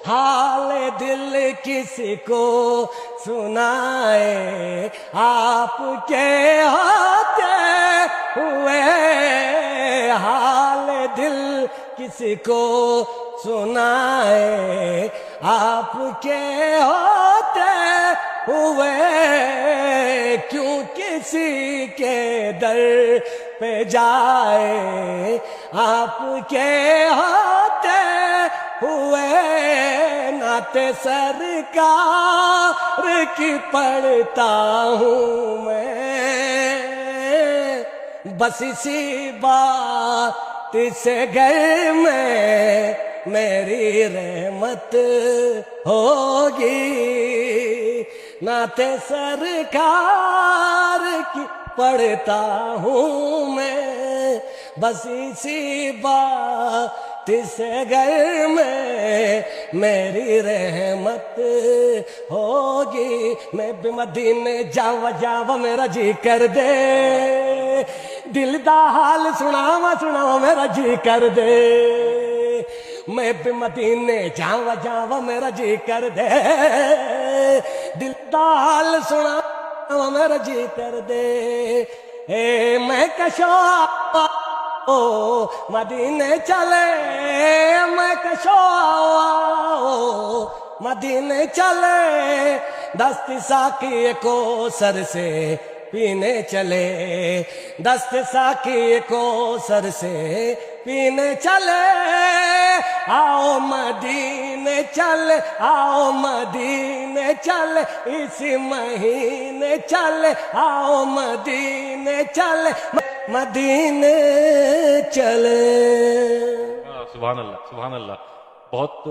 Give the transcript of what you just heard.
حال دل کسی کو سنائے، آپ کے ہوتے ہوئے حال دل کسی کو سنائے، آپ کے ہوتے ہوئے کیوں کسی کے در پہ جائے، آپ کے ہوتے ہوئے نعت سرکار کی پڑھتا ہوں میں، بس اسی بات سے گھر میں میری رحمت ہوگی، نعت سرکار کی پڑھتا ہوں میں، بس اسی بات سے گھر میں میری رحمت ہوگی۔ میں بھی مدینے جاوا میرا جی کر دے، دل دا حال سناوا میرا جی کر دے، میں بھی مدینے جاوا میرا جی کر دے، دل دا حال سناوا میرا جی کر دے، اے میں کشو مدینے چلے، میں کشو مدینے چلے، دست ساقی کو سر سے پینے چلے، دست ساقی کو سر سے پینے چلے، آؤ مدینے چلے، آؤ مدینے چلے، اسی مہینے چلے، آؤ مدینے چلے، مدینے چلے۔ سبحان اللہ سبحان اللہ، بہت